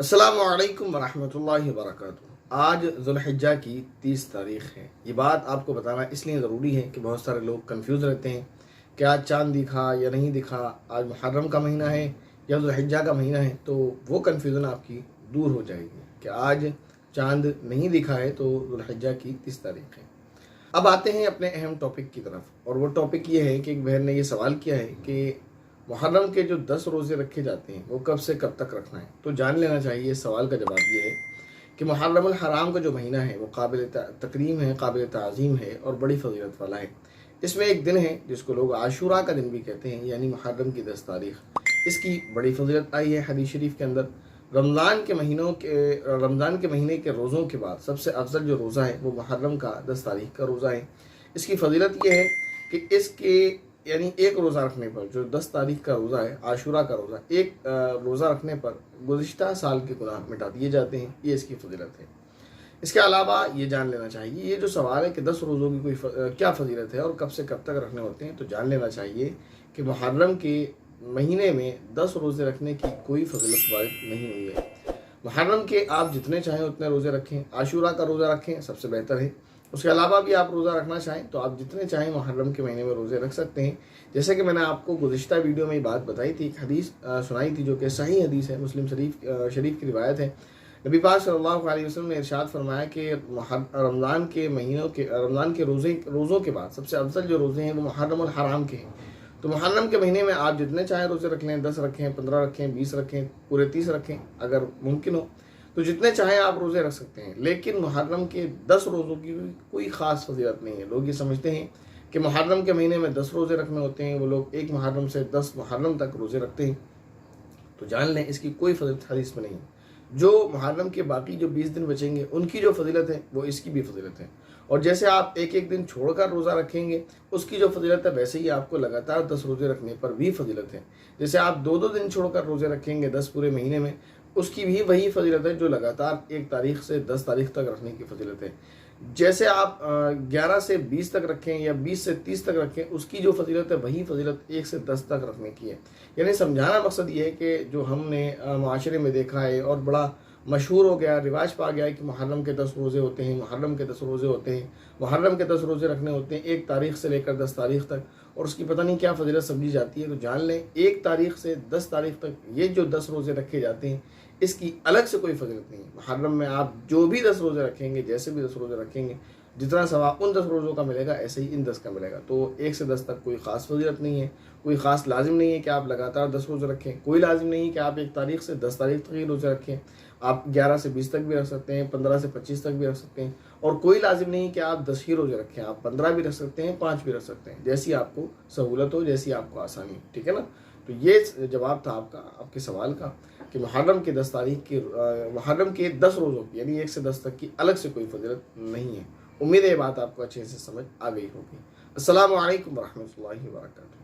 السلام علیکم ورحمۃ اللہ وبرکاتہ۔ آج ذوالحجہ کی 30 تاریخ ہے۔ یہ بات آپ کو بتانا اس لیے ضروری ہے کہ بہت سارے لوگ کنفیوز رہتے ہیں کہ آج چاند دکھا یا نہیں دکھا، آج محرم کا مہینہ ہے یا ذوالحجہ کا مہینہ ہے، تو وہ کنفیوژن آپ کی دور ہو جائے گی کہ آج چاند نہیں دکھا ہے تو ذوالحجہ کی 30 تاریخ ہے۔ اب آتے ہیں اپنے اہم ٹاپک کی طرف، اور وہ ٹاپک یہ ہے کہ ایک بہن نے یہ سوال کیا ہے کہ محرم کے جو 10 روزے رکھے جاتے ہیں وہ کب سے کب تک رکھنا ہے۔ تو جان لینا چاہیے، اس سوال کا جواب یہ ہے کہ محرم الحرام کا جو مہینہ ہے وہ قابل تکریم ہے، قابل تعظیم ہے اور بڑی فضیلت والا ہے۔ اس میں ایک دن ہے جس کو لوگ عاشوراء کا دن بھی کہتے ہیں، یعنی محرم کی 10 تاریخ۔ اس کی بڑی فضیلت آئی ہے حدیث شریف کے اندر۔ رمضان کے مہینے کے روزوں کے بعد سب سے افضل جو روزہ ہے وہ محرم کا 10 تاریخ کا روزہ ہے۔ اس کی فضیلت یہ ہے کہ اس کے یعنی ایک روزہ رکھنے پر، جو 10 تاریخ کا روزہ ہے عاشوراء کا روزہ، ایک روزہ رکھنے پر گزشتہ سال کے گناہ مٹا دیے جاتے ہیں۔ یہ اس کی فضیلت ہے۔ اس کے علاوہ یہ جان لینا چاہیے، یہ جو سوال ہے کہ 10 روزوں کی کوئی کیا فضیلت ہے اور کب سے کب تک رکھنے ہوتے ہیں، تو جان لینا چاہیے کہ محرم کے مہینے میں 10 روزے رکھنے کی کوئی فضیلت وارد نہیں ہوئی ہے۔ محرم کے آپ جتنے چاہیں اتنے روزے رکھیں، عاشوراء کا روزہ رکھیں، سب سے بہتر ہے۔ اس کے علاوہ بھی آپ روزہ رکھنا چاہیں تو آپ جتنے چاہیں محرم کے مہینے میں روزے رکھ سکتے ہیں۔ جیسے کہ میں نے آپ کو گزشتہ ویڈیو میں یہ بات بتائی تھی، ایک حدیث سنائی تھی جو کہ صحیح حدیث ہے، مسلم شریف کی روایت ہے۔ نبی پاک صلی اللہ علیہ وسلم نے ارشاد فرمایا کہ رمضان کے روزوں کے بعد سب سے افضل جو روزے ہیں وہ محرم الحرام کے ہیں۔ تو محرم کے مہینے میں آپ جتنے چاہیں روزے رکھ لیں، 10 رکھیں، 15 رکھیں، 20 رکھیں، پورے 30 رکھیں، اگر ممکن ہو تو جتنے چاہیں آپ روزے رکھ سکتے ہیں۔ لیکن محرم کے 10 روزوں کی کوئی خاص فضیلت نہیں ہے۔ لوگ یہ سمجھتے ہیں کہ محرم کے مہینے میں 10 روزے رکھنے ہوتے ہیں، وہ لوگ 1 محرم سے 10 محرم تک روزے رکھتے ہیں، تو جان لیں اس کی کوئی فضیلت حدیث میں نہیں ہے۔ جو محرم کے باقی جو 20 دن بچیں گے ان کی جو فضیلت ہے وہ اس کی بھی فضیلت ہے۔ اور جیسے آپ ایک دن چھوڑ کر روزہ رکھیں گے اس کی جو فضیلت ہے، ویسے ہی آپ کو لگاتار 10 روزے رکھنے پر بھی فضیلت ہے۔ جیسے آپ 2 دن چھوڑ کر روزے رکھیں گے 10 پورے مہینے میں، اس کی بھی وہی فضیلت ہے جو لگاتار 1 تاریخ سے 10 تاریخ تک رکھنے کی فضیلت ہے۔ جیسے آپ 11 سے 20 تک رکھیں یا 20 سے 30 تک رکھیں، اس کی جو فضیلت ہے وہی فضیلت 1 سے 10 تک رکھنے کی ہے۔ یعنی سمجھانا مقصد یہ ہے کہ جو ہم نے معاشرے میں دیکھا ہے اور بڑا مشہور ہو گیا، رواج پا گیا ہے کہ محرم کے 10 روزے ہوتے ہیں، محرم کے 10 روزے ہوتے ہیں، محرم کے 10 روزے رکھنے ہوتے ہیں 1 تاریخ سے لے کر 10 تاریخ تک، اور اس کی پتہ نہیں کیا فضیلت سمجھی جاتی ہے۔ تو جان لیں 1 تاریخ سے 10 تاریخ تک یہ جو 10 روزے رکھے جاتے ہیں اس کی الگ سے کوئی فضیلت نہیں ہے۔ محرم میں آپ جو بھی 10 روزے رکھیں گے، جیسے بھی 10 روزے رکھیں گے، جتنا ثواب ان 10 روزوں کا ملے گا ایسے ہی ان 10 کا ملے گا۔ تو 1 سے 10 تک کوئی خاص فضیلت نہیں ہے، کوئی خاص لازم نہیں ہے کہ آپ لگاتار 10 روزے رکھیں، کوئی لازم نہیں ہے کہ آپ 1 تاریخ سے 10 تاریخ تک ہی روزے رکھیں۔ آپ 11 سے 20 تک بھی رکھ سکتے ہیں، 15 سے 25 تک بھی رکھ سکتے ہیں، اور کوئی لازم نہیں کہ آپ 10 ہی روزے رکھیں، آپ 15 بھی رکھ سکتے ہیں، 5 بھی رکھ سکتے ہیں، جیسی آپ کو سہولت ہو، جیسی آپ کو آسانی ہو، ٹھیک ہے نا۔ تو یہ جواب تھا آپ کے سوال کا کہ محرم کے 10 روزوں کی یعنی 1 سے 10 تک کی الگ سے کوئی فضیلت نہیں ہے۔ امید ہے یہ بات آپ کو اچھے سے سمجھ آ گئی ہوگی۔ السلام علیکم ورحمۃ اللہ وبرکاتہ۔